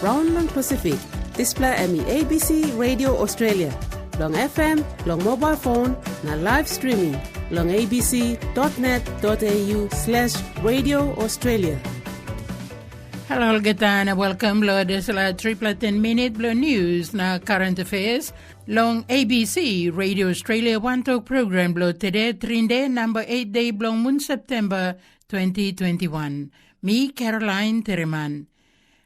Brown lang Pacific. Display ABC Radio Australia. Long FM, long mobile phone, na live streaming. Long abc.net.au/Radio Australia. Hello, Gatana. Welcome, Lord. This is a 10-minute Blue News na current affairs. Long ABC Radio Australia One Talk program Blue today, Trinde, number 8 day Blue Moon September 2021. Me, Caroline Terriman.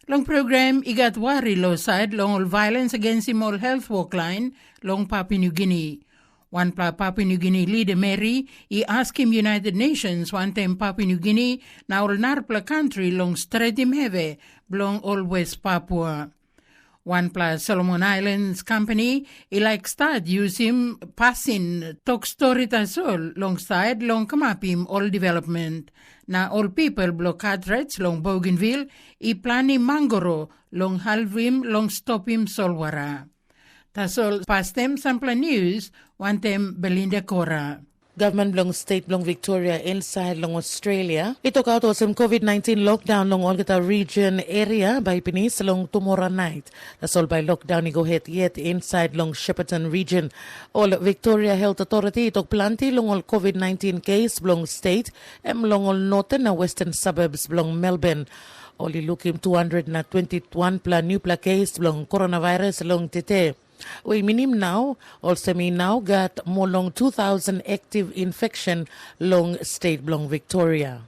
Long program igat wari lo side long all violence against immoral health walk line long Papua New Guinea. One Papua New Guinea leader Mary, he asked him United Nations one time Papua New Guinea na all narpla country long Stretim Heve belong all West Papua. One Solomon Islands company, he like start use him passing talk story tasol long side long kamapim all development. Na all people block cartridge long Bougainville, I plani Mangoro long halvim long stop him solwara. Tasol pastem sample news, one time Belinda Cora. Government long state long Victoria inside long Australia. It took out some COVID-19 lockdown long Olgata region area by Penis long tomorrow night. That's all by lockdown go ahead yet inside long Shepparton region. All Victoria Health Authority took plenty long all COVID-19 case long state long all northern and western suburbs long Melbourne. Only looking 221 new case long coronavirus long Tete. We minim now, also me now got more long 2,000 active infection long state long Victoria.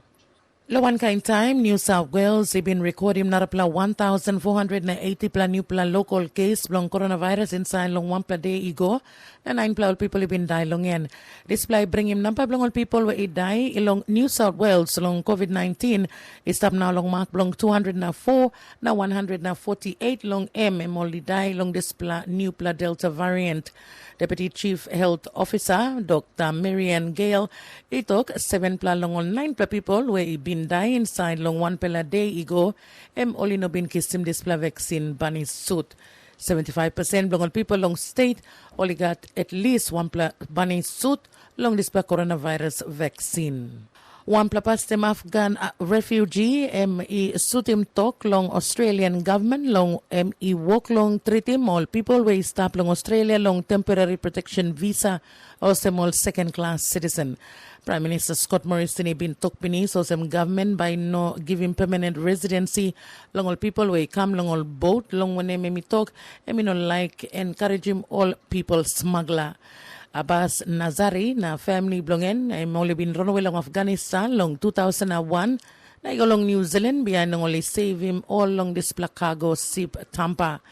Lawan kain time, New South Wales, they been recording narapla 1,480 new local case long coronavirus inside long 1 day ago, and 9 people have been die long yan. Display bring him number long people where it die along New South Wales long COVID-19 is up now long mark long 204 now 148 long only die long this new Delta variant. Deputy Chief Health Officer Dr. Marianne Gale, it took 7 long on 9 people where it been die inside long 1 day ago, only no been kissim this vaccine bunny suit. 75% long on people long state only got at least 1 bunny suit long this coronavirus vaccine. One pastem Afghan refugee suit him talk long Australian government long walk long treat him all people where stop long Australia long temporary protection visa or some all second class citizen. Prime Minister Scott Morrison been took beneath so some government by no giving permanent residency long all people where come long all boat long when me talk no like encourage him all people smuggler. Abbas Nazari na family belongin ay only been run away long Afghanistan long 2001 na long New Zealand behind only save him all long this cargo ship Tampa.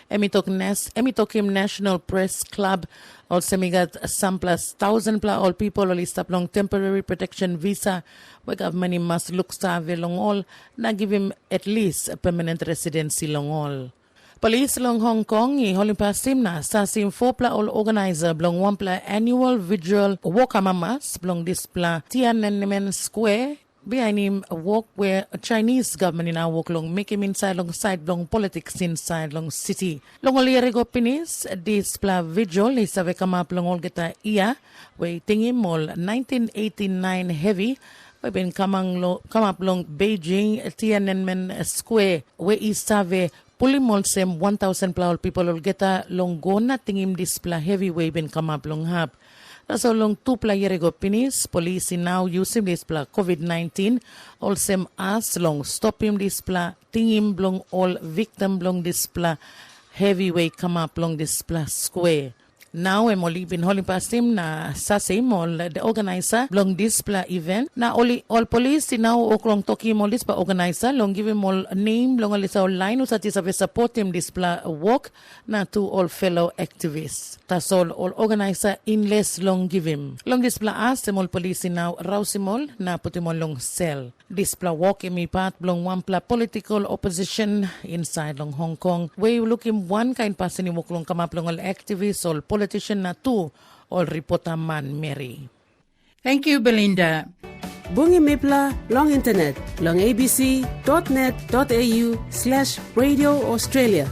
Emitok him National Press Club also me got some plus 1,000 all people only stop long temporary protection visa where government must look survey long all na give him at least a permanent residency long all. Police long Hong Kong holding past him na sa sim 4 all organizer blong 1 annual visual walk amamas blong this Tiananmen Square behind him a walk where a Chinese government in our walk long make him inside long side long politics inside long city. Long all year ago pinis this visual is a come up long all geta iya waiting him all 1989 heavy. We've been come up long Beijing Tiananmen Square where is save Pulimol sem 1,000 people will get a long go nating him this heavy way been come up long hab. That's all long 2 year ago pinis police now using this COVID-19 all sem as long stop him this ting him long all victim long this heavy way come up long this square. Now I'm only been holding past him na sa same all the organizer long this event na all police now oklong talking all this organizer long give him all name long all this line usat is support him this walk na to all fellow activists. Tas all organizer in less long give him long this as all police now rouse him all na put him all long cell. This walk in part long 1 political opposition inside long Hong Kong. We looking one kind person walk long come up long all activists all politician na 2 all report man Mary. Thank you, Belinda. Bungi Mipla long internet long abc.net.au/Radio Australia.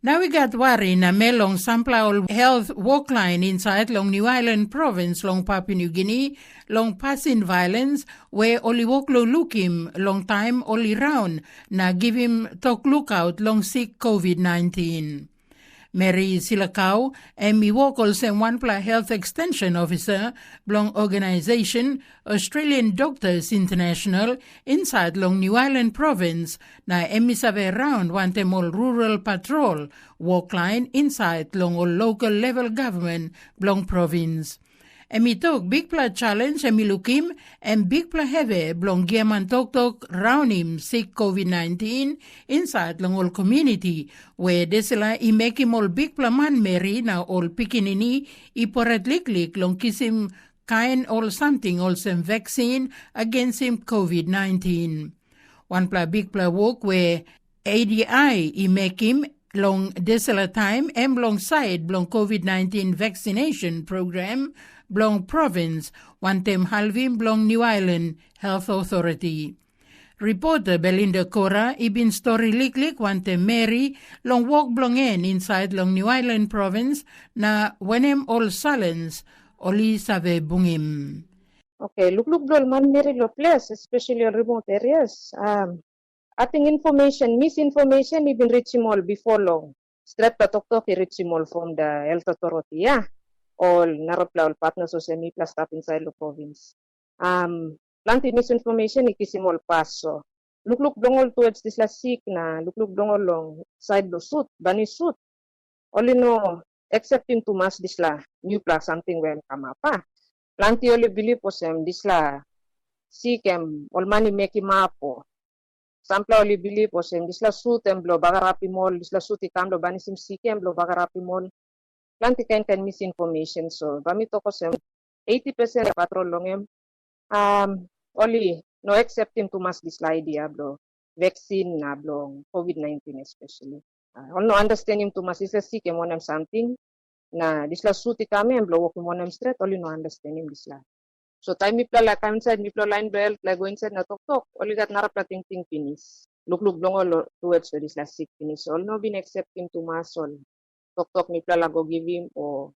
Now we got worry na melong sampla ol health walk line inside long New Ireland province long Papua New Guinea long passing violence where oli walk lo look him long time oli round na give him talk lookout long sick COVID-19. Mary Silakau, Emi Walkles and Wanpla Health Extension Officer, Blong Organisation, Australian Doctors International, inside Long New Ireland Province, na Emi sabe round Wantemol Rural Patrol, walk line inside Long local level government, Blong Province. Emi tok big pla challenge emi lukim and big pla heve blong giaman tok round him sick COVID-19 inside long all community where desela I make him all big pla man meri na all pikinini I porat liklik long kisim kain all something all some vaccine against him COVID-19. One pla big pla walk where ADI I make him long desela time and long side blong COVID-19 vaccination program Blong Province, Wantem Halvim Blong New Ireland Health Authority. Reporter Belinda Cora, ibin story liklik Wantem Mary, long walk blongen inside Long New Ireland Province, na wenem all silence, oli save bungim. Okay, look blol man Mary lo place, especially in remote areas. Ating information, misinformation, ibin reaching all before long. Straight pa tok reaching all from the health authority, yeah. All naropla all partners o semi-plus staff inside the province. Plenty misinformation ikisimol paso. Look blongol towards this last sick na look blongol long side lo suit, bani suit. Only no accepting to mass this la new plus something well come up. Plenty only believe po sem this la sick all money make him up po. Sampla only believe po sem this la suit blo bagarapi mall this la suit ikam lo bani sim sick blo bagarapi mall. Plenty kind misinformation. So, bamito ko sem 80% patrol long only no accepting to mass this idea blo vaccine na blo COVID-19 especially. All no understanding to mass is a sick and something na this la suti kami and blow walk mo straight only no understanding this la. So time mi pla like inside mi pla line belt like go inside na tok only got narap la ting finish. Look long towards this la sick finish. All no been accepting to mass all. Tok mi pla lago give him o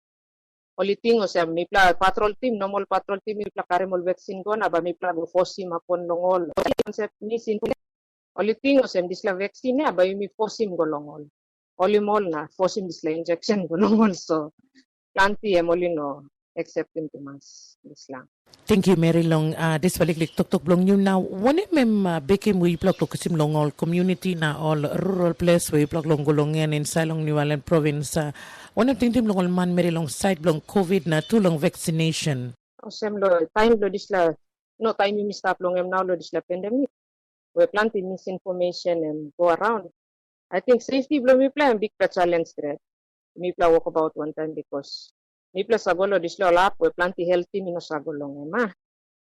only thing o siya mi pla patrol team normal patrol team mi pla karemol vaccine go na ba mi pla go force him upon longol concept misinformation only thing o siya this la vaccine na ba mi force him go longol only mol na force him this la injection go longol so planti only no accepting to mass this lang. Thank you, Mary Long. This baliklik tok blong you now. One bekim we plug to kasim long all community na all rural place we plug long golongen in Salong New Ireland Province. One ting long all man Mary Long side blong COVID na too long vaccination. Sem lo time lo this la no time mi stop long now lo this la pandemic. We plenty misinformation and go around. I think safety blow me plan big challenge there. Me pla walk about one time because mi plus sagolo dislo lap we plenty healthy mino sagolong ma.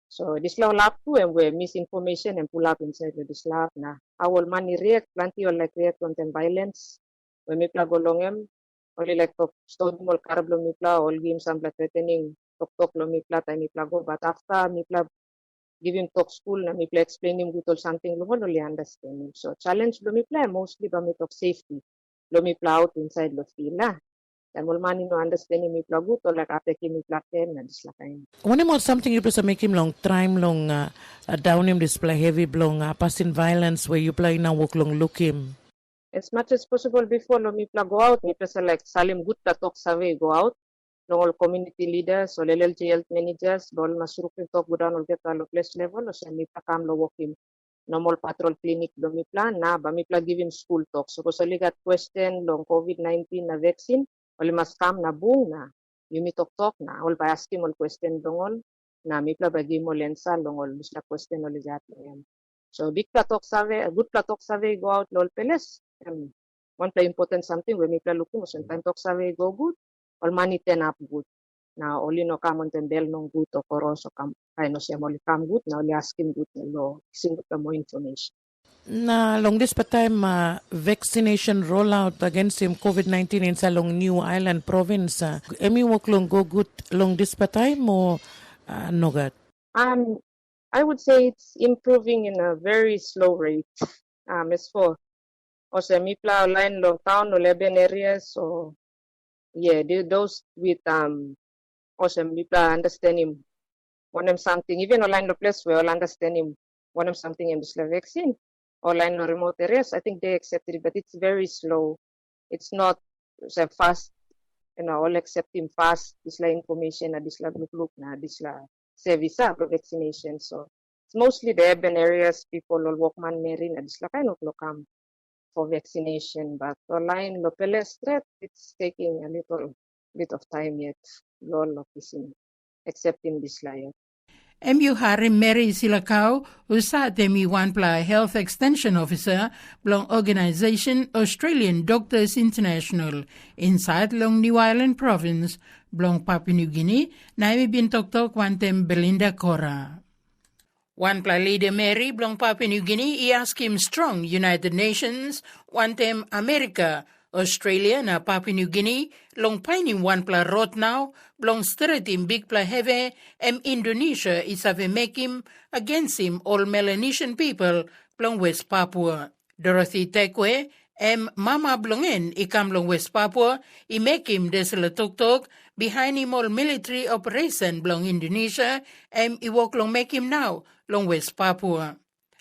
So dislo lap too and we misinformation and pull up inside the dislap na awol money react plenty or like react content violence. We mi pla golong only like to stone mol carblo mi pla all game some threatening tok lo mi pla time mi pla go but after mi pla give him talk school na mi pla explain him good or something lo only understand him. So challenge lo mi pla mostly ba mi talk safety. Lo mi pla out inside lo fila. And money no understanding me plagut or like after me platen and just like One more something you plus make him long time long down him display heavy blong passing violence where you play now walk long look him. As much as possible before lo mi go out, mi plus like salim good talk survey go out. Long all community leaders or LLG health managers, all masruk talk go down or get all place level or so mi kam lo walk him. Normal patrol clinic lo mi plan na ba mi give him school talk. So because got question long COVID-19 na vaccine. Oli mas kam na bung na yumi tok na ol ba asking ol question dongol na mi pla bagi mo lensa longol bisla question ol jat yan. So big platok save a good platok save go out lol peles one play important something we mi pla looking so time talk save go good ol money ten up good na oli no kamon ten bel nong good to koroso kam kay no siya moli kam good na oli asking good lo singot mo information. Na long this time vaccination rollout against him COVID-19 in Salong New Ireland Province. Emi walk long go good long this time or no good? I would say it's improving in a very slow rate. As for O sa mipla line long town o urban areas so yeah, those with o sa mipla understand him one of something even online the place where all understand him one of something in this vaccine online or remote areas I think they accepted it but it's very slow. It's not so fast all accept him fast this la information na this la look na this la service pro vaccination so it's mostly the urban areas people will walk man meri na this la kind of come for vaccination but online locally threat it's taking a little bit of time yet lol of accepting this la yet. MU Hari Mary Silakau, usatemi Wanpla Health Extension Officer, belong Organisation Australian Doctors International, inside Long New Island Province, belong Papua New Guinea, naimi bin tok wantem Belinda Cora. Wanpla leader Mary belong Papua New Guinea, he asked him strong United Nations, wantem America, Australia na Papua New Guinea, long pining Wanpla rot now, belong straight in big pla heavy, Indonesia is have make him against him all Melanesian people, belong West Papua. Dorothy Tekwe, Mama Blongen, ikam long West Papua, I make him desala tok behind him all military operation belong Indonesia, iwok long make him now, long West Papua.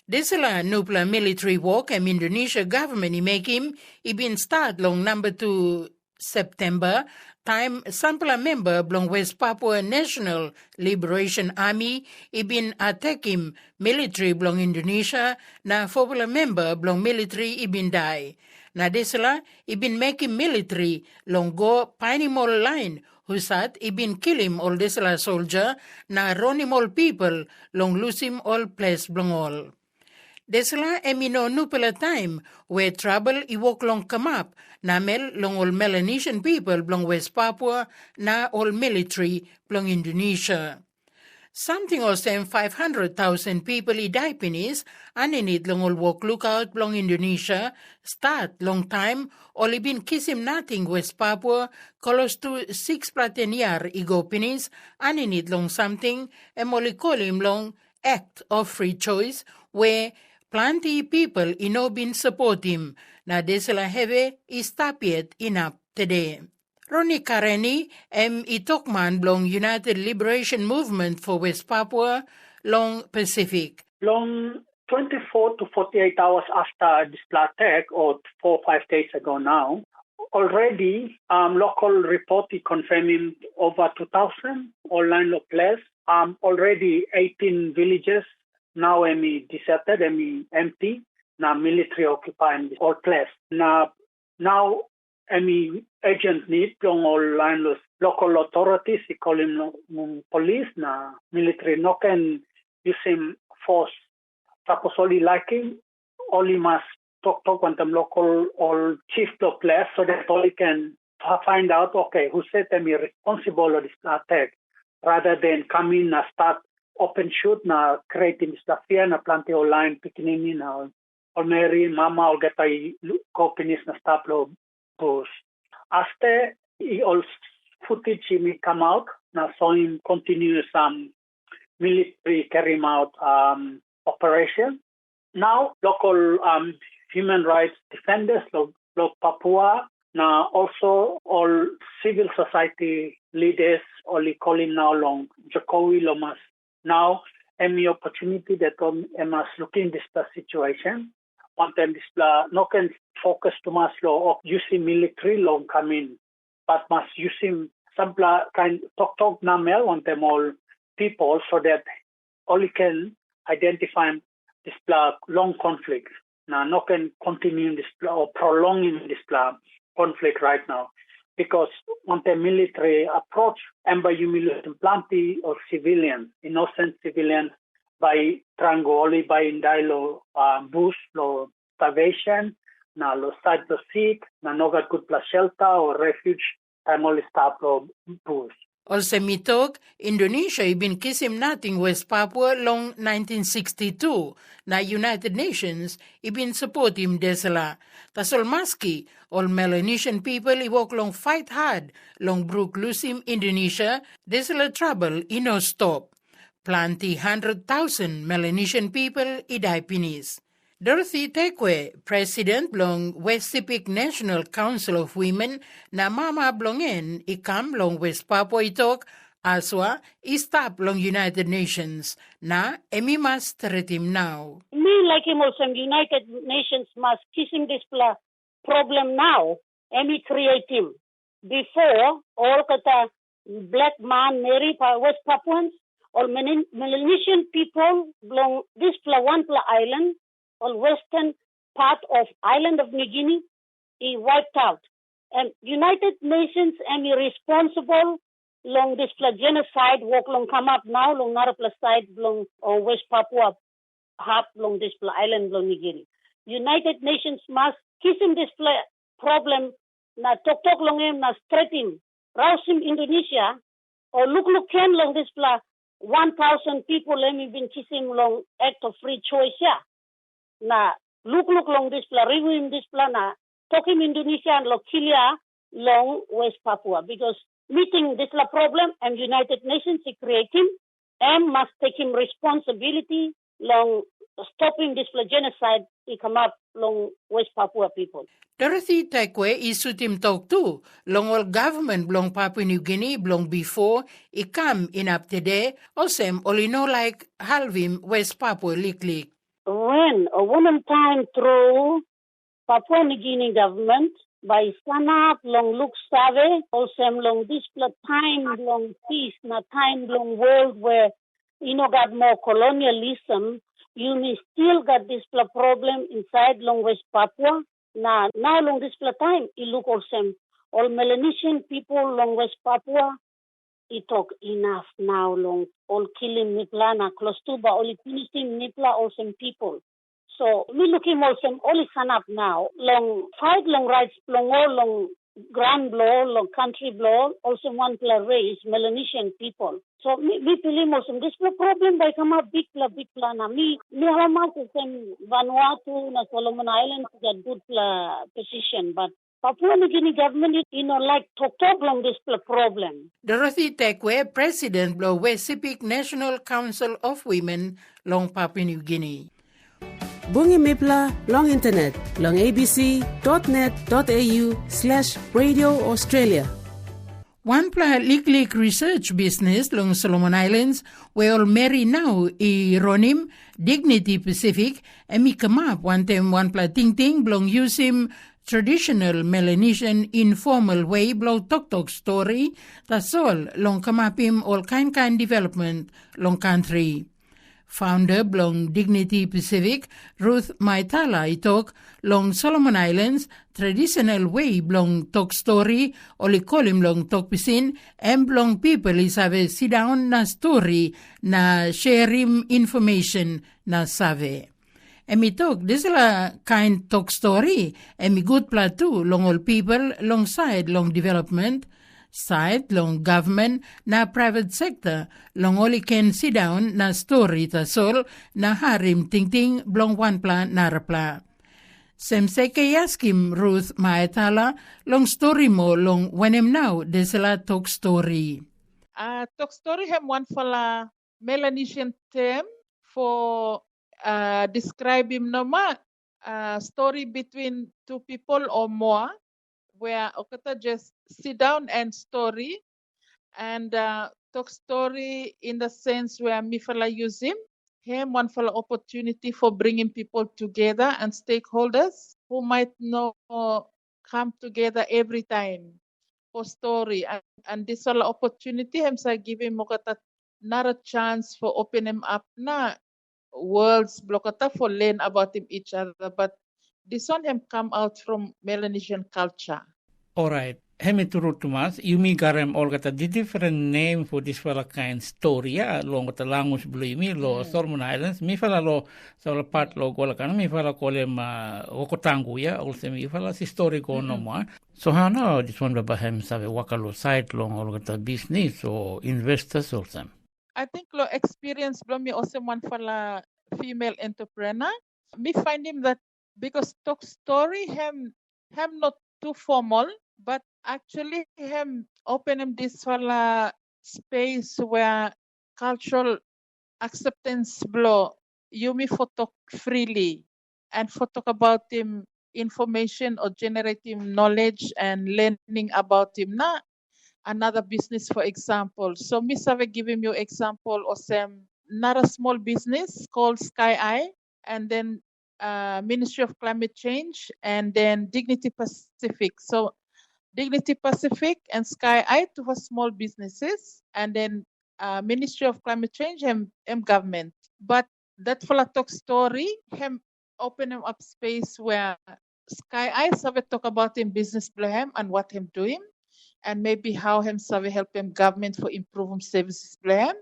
Desala nupla military walk Indonesia government I make him, I been start long number 2 September, time sampla member belong West Papua National Liberation Army, I been attack him military belong Indonesia, na formula member belong military I been die. Na desala, I been make him military long go pinimol line, husat I been kill him all desala soldier, na run him all people long lose him all place belong all. Desla emino nupela time where trouble iwok long come up na mel long all Melanesian people belong West Papua na all military belong Indonesia. Something or same 500,000 people I die pinis aninit long all walk lookout belong Indonesia start long time all I been kiss him nothing West Papua close to 6 plateniar igo pinis aninit long something emoli call him long act of free choice where plenty people ino bin support him na desala heve istapiet inap today. Ronnie Kareni itokman belong United Liberation Movement for West Papua long Pacific. Long 24 to 48 hours after this attack or 4 or 5 days ago now, already local report confirming over 2,000 online locals, already 18 villages now deserted, empty, na military occupying all place. Now agent need long all local authorities, they call him police, na military no can use him force. Tapos only liking, only must talk with them local or chief of place so that only can find out, okay, who said them responsible of this attack, rather than come in and start open shoot na creating stuff here na planti online pikinini na or Mary mama or get ay copinis na stop lo post. After all footage may come out na so him continue some military carry out operation. Now local human rights defenders lo Papua na also all civil society leaders only calling now long Jokowi Lomas. Now, any opportunity that must look in this situation, want them this no can focus too much of using military law come in, but must using some kind talk namel want them all people so that only can identify this long conflict. Now, no can continue this or prolonging this conflict right now. Because on the military approach, and by humiliating plenty of civilians, innocent civilians, by triangoli, by indilo bush, lo starvation, na lo side lo sick, na no got good plus shelter or refuge, and only stop lo bush. Also mitog, Indonesia been kissing nothing West Papua long 1962. Na United Nations been support him desala. Tasol maski, all Melanesian people iwok long fight hard long brook lusim Indonesia, desala trouble no stop. Plenty 100,000 Melanesian people idai pinis. Dorothy Tekwe, President blong West Sepik National Council of Women na mama blongen ikam long West Papua itok aswa istap long United Nations na emimas teretim now. Me like him also United Nations must kiss him this problem now and we create him. Before all kata black man marry West Papuans or Melanesian people belong this one island or western part of island of New Guinea is wiped out. And United Nations am responsible long this genocide work long come up now long Narapla side long West Papua half long this island long New Guinea. United Nations must kiss him this problem na tok long him na straight him. Rouse him Indonesia or look can long this 1,000 people let me been kissing long act of free choice yeah. Na look long this review in this na talking Indonesia and Lokilia long West Papua because meeting this problem and United Nations is creating and must take him responsibility long stopping this genocide he come up long West Papua people. Dorothy Tekwe isutim tok tu long all government blong Papua New Guinea blong before ikam in up today osem olino like halvim West Papua liklik. When a woman time through Papua New Guinea government by Sanap long look save also long this time long peace na time long world where got more colonialism you may still got this problem inside long West Papua now long this time it look also all Melanesian people long West Papua it talk enough now long all killing nipla na close to ba all finishing nipla also people. So we looking also all sun up now long fight long rights long all long grand law long country law also one race Melanesian people. So me feeling also this problem by come up big na me hama some Vanuatu na Solomon Islands got good position but Papua New Guinea government, like talk long this problem. Dorothy Tekwe, President of West Sepik National Council of Women, long Papua New Guinea. Bungi Mipla, long internet, long abc.net.au/Radio Australia. One Lik research business long Solomon Islands, where all marry now Ronim, Dignity Pacific, and me come up one time one ting blong use him traditional Melanesian informal way blow tok story, that's all long come up him all kind development long country. Founder blong Dignity Pacific, Ruth Maitala itok long Solomon Islands traditional way blong talk story oli call him long talk pisin and blong people is have sit down na story na share him information na save. Emi talk, this is a kind talk story, emi good pla too, long all people, long side, long development, side, long government, na private sector, long all can sit down na story ta sol, na harim ting blong one pla narapla. Semseke yaskim Ruth Maitala, long story mo, long wenem now, this is a talk story. Talk story hem one fala Melanesian term for describe him story between two people or more where okata just sit down and story and talk story in the sense where mifala use him one fala opportunity for bringing people together and stakeholders who might not come together every time for story and this fala opportunity him sa give him okata not a chance for open him up na worlds blokata for learn about each other, but this one have come out from Melanesian culture. All right. Hemi turut tumas, yumi garem all kata the different name for this fella kind story ya long kata langus blue mi lo Solomon Islands mi fala lo sa part lo gola kana mi fala kolem okotangu ya also mi fala si story ko no mo. So how now this one bahem save wakalo side long all kata business or investors also. I think lo experience blow me also one fala female entrepreneur. Me find him that because talk story him not too formal, but actually him open him this fala space where cultural acceptance blow you me for talk freely and for talk about him information or generate him knowledge and learning about him na another business, for example. So me save give him your example of some not a small business called Sky Eye, and then Ministry of Climate Change, and then Dignity Pacific. So Dignity Pacific and Sky Eye, two small businesses, and then Ministry of Climate Change and government. But that for a talk story, him open him up space where Sky Eye save talk about him business plan and what him doing, and maybe how him save help him government for improving services plan.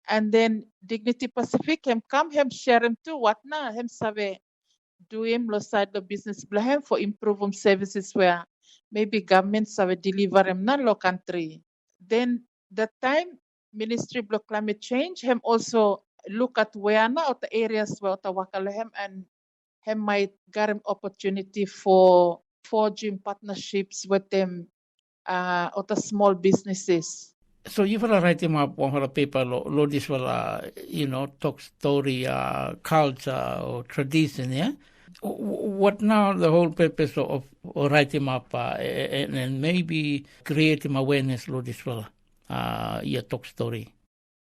And then Dignity Pacific him come him share him too what na him save do him lo side the business plan for improving services where maybe government save deliver him na lo country. Then that time Ministry of Climate Change him also look at where na or the areas where the wakalahem, and him might get him opportunity for forging partnerships with them or the small businesses. So you will write him up on the paper, lo this will, talk story, culture or tradition, yeah? What now the whole purpose of writing him up and maybe create him awareness, lo this will, your talk story?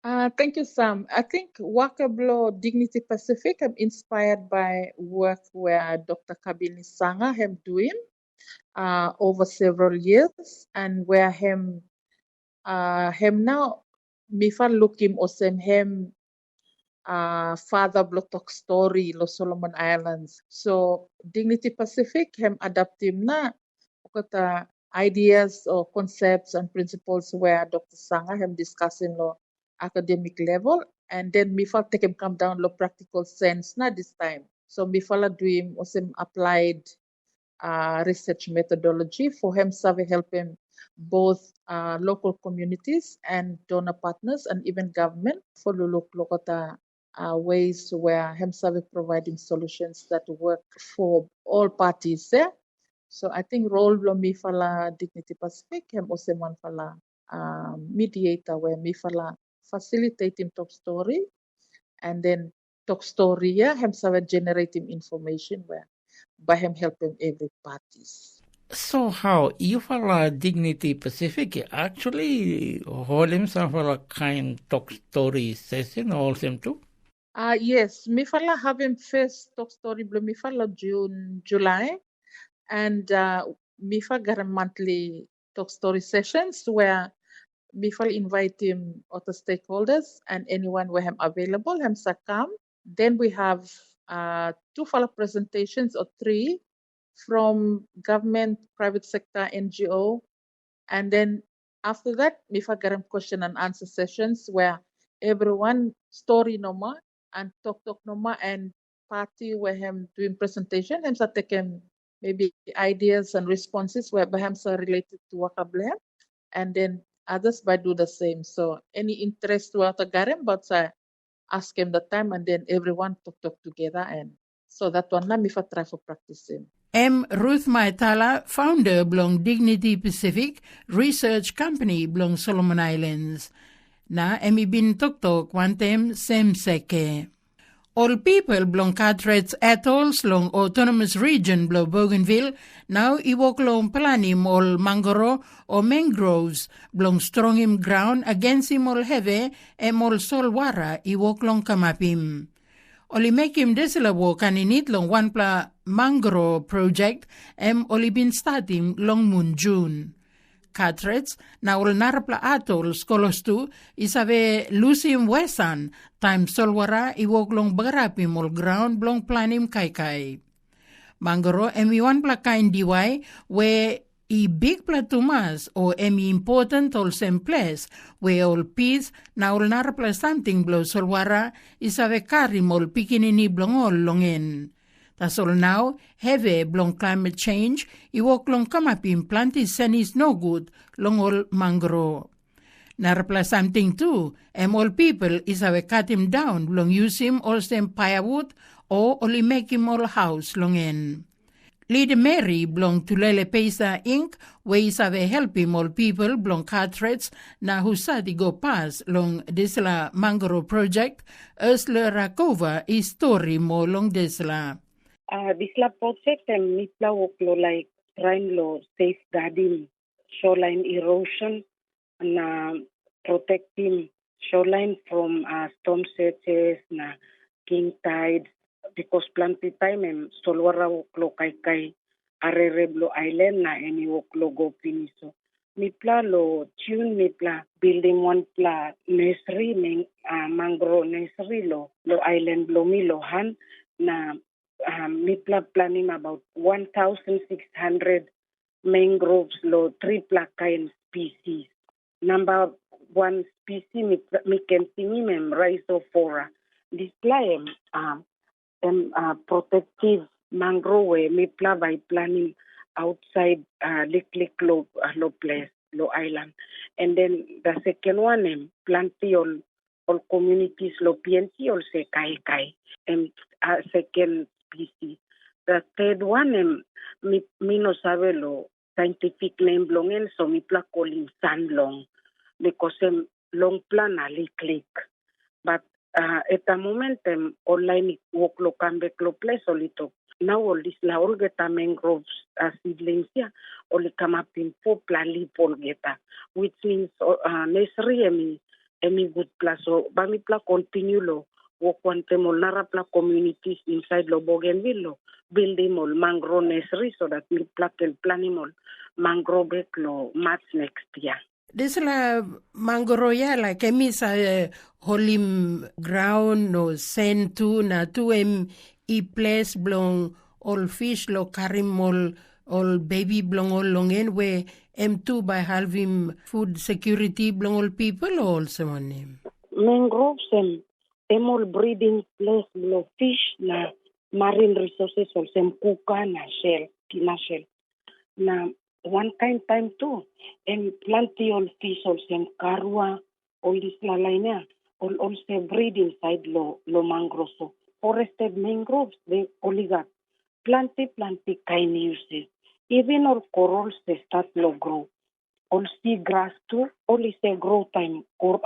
Thank you, Sam. I think Wakablo Dignity Pacific, I'm inspired by work where Dr. Kabini Sanga have doing over several years, and where him now mifa looking osem him father block story lo Solomon Islands. So Dignity Pacific him adapt him na kata ideas or concepts and principles where Dr. Sanga him discussing lo academic level, and then mifa take him come down lo practical sense na this time. So mifa la do him osem applied research methodology for him save help him both local communities and donor partners and even government for look at ways where him save providing solutions that work for all parties there. So I think role lo mi fala Dignity Pacific him also man fala mediator where mi fala facilitating talk story, and then talk story yeah him save generating information where by him helping every parties. So how you for Dignity Pacific actually hold himself for a kind talk story session also too? Yes, me fala having first talk story blue me fala July, and me fala monthly talk story sessions where me fala invite him other stakeholders and anyone where him available him sa come. Then we have 2 fala presentations or 3 from government, private sector, NGO, and then after that, we get question and answer sessions where everyone story noma and talk noma and party where him doing presentation and start taking maybe ideas and responses where him are related to Wakablehem, and then others by do the same. So any interest to Garem, but ask him the time, and then everyone talk together, and so that one na mifa try for practicing. Ruth Maitala, founder belong Dignity Pacific Research Company belong Solomon Islands. Na bin tok one time same seke. All people belong Carteret atolls long autonomous region below Bougainville now iwok long planim all mangoro or mangroves belong strong him ground against him all heavy all solwara iwok long kamapim. Oli make him desila wo kaninit long one pla mangrove project oli bin starting long moon June. Carterets na ol narapla atol skolostu isabe lusim wesan time solwara iwok long bagarapim ol ground blong planim kai. Mangoro one pla kain diwai where I big platumas o important ol same place where ol peace na ol narapla something blo solwara isabe karim ol pikinini blong ol longen. Tas ol now heavy blong climate change iwok long kamapim planti senis no good long ol mangro. Narapla something too all people isabe cut him down blong use him all same firewood o oli make him all house longen. Leader Mary belong to Lele Pesa Inc. ways have help him all people belong Carterets na husadi go pass long desla Mangoro project Ursula Rakova is story mo long desla. Disla project mitla woklo like trying lo safeguarding shoreline erosion na protecting shoreline from storm surges na king tides because plenty time solwara woklo kai Arereblo Island na any woklo go piniso. Mipla lo tune mipla building one pla nursery mangrove nursery lo island lo han na mipla planning about 1,600 mangroves lo three pla kind species. Number one species mi can tingi rhizophora. This pla protective mangrove mipla by planning outside Lik lo place, lo island. And then the second one, planty all communities lo PNC all se kai. And second species. The third one, mi no sabe lo scientific name longen, so mi pla calling sandlong because long plan a lik. But at the moment, online walk lo cambe lo place solito. Now all this la all geta mangroves seedlings all come up in 4 plali polgeta, which means nursery emi good plus so bamipla continue lo walk one temol narapla communities inside lo Bougainville lo building all mangrove nursery so that we can planning all mangrove lo March next year. This la mangrove ya la kemisa holim ground no sand tu na tu I place blong all fish lo karim all baby blong all longen we M2 by having food security blong all people also on him. Mangroves all breeding place lo fish na marine resources also kuka na shell na one kind time too plenty all fish also karwa all this la line all also breed inside lo mangroves. So forested mangroves, they only got plenty kind uses. Even all corals, they start to grow. All seagrass too, only say grow time, or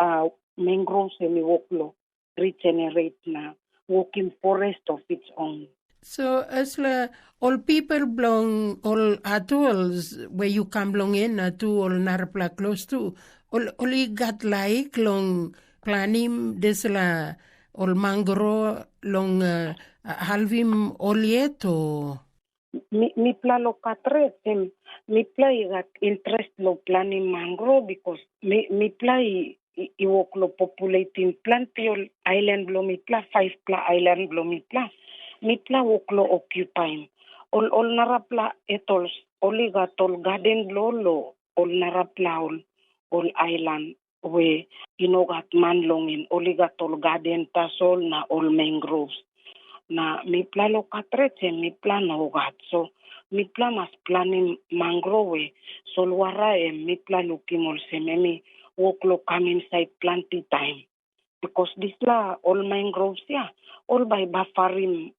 mangroves and woklo regenerate na walking forest of its own. So as all people belong, all atolls where you come belong in, to all narapla close to, only got like long planning this la all mangrove long halvim olieto. Mi pla lo katre mi pla got interest lo planning mangrove because mi pla I work lo populating plenty all island lo mi pla 5 pla island lo mi pla work lo occupying all narapla etols only got all garden lo all narapla all island we got manlong in oligatol garden tasol na all mangroves na mi pla lo katrete mi pla no gat so mi pla mas planning mangrove solwara mi pla lukimol sememi walk lo come inside plenty time because this la all mangroves all by buffering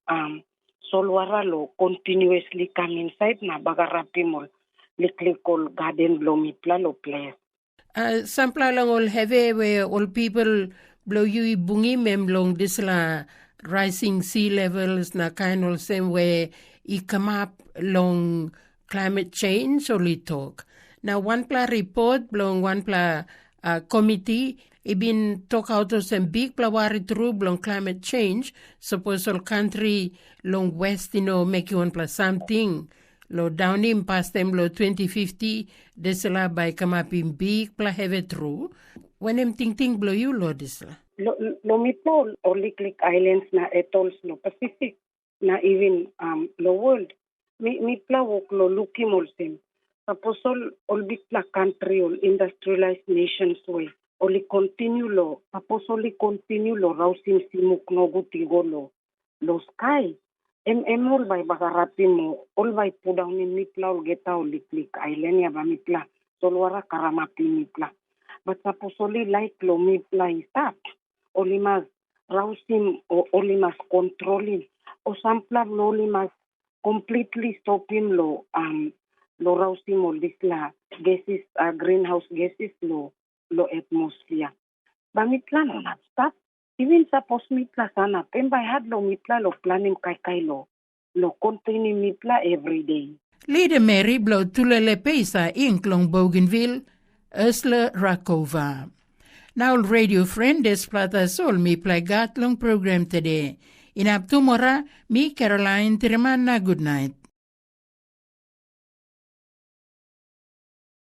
solwara lo continuously come inside na bagarapimol liklikol garden lo mi pla lo place. Sampla lang all heavy where all people blow you bungi mem long this la rising sea levels na kind of same way I come up long climate change or talk. Now one pla report belong one pla committee it been talk out of some big plawari through long climate change suppose all country long west make you one pla something lo down in past them lo 2050 desla by come up in big pla have it through when em ting blow you lo desla lo mitol or Licklick Islands na atolls no Pacific na even lo world mi pla wok lo lukimol sem tapos all big pla country all industrialized nations way only continue lo rausin simuk no gutigo lo sky all by bagarapin mo, all by po down in mitla or geta o Licklick Island ya ba mitla, solwara karamapi mitla. But supposedly like lo mitla stop, only mas rausim o only mas controlling, o sampla lo only mas completely stopping lo rausim o disla gases, greenhouse gases lo atmosphere. Ba mitla no not stop. Even suppose mitla sana, pembay had lo mitla lo planning kay lo lo continue mi pla every day. Leader Mary blow tulele pesa inklong Bougainville, Ursula Rakova. Now radio friend des plata sol mi play gatlong program today. Inap tumora mi Caroline Tirimana good night.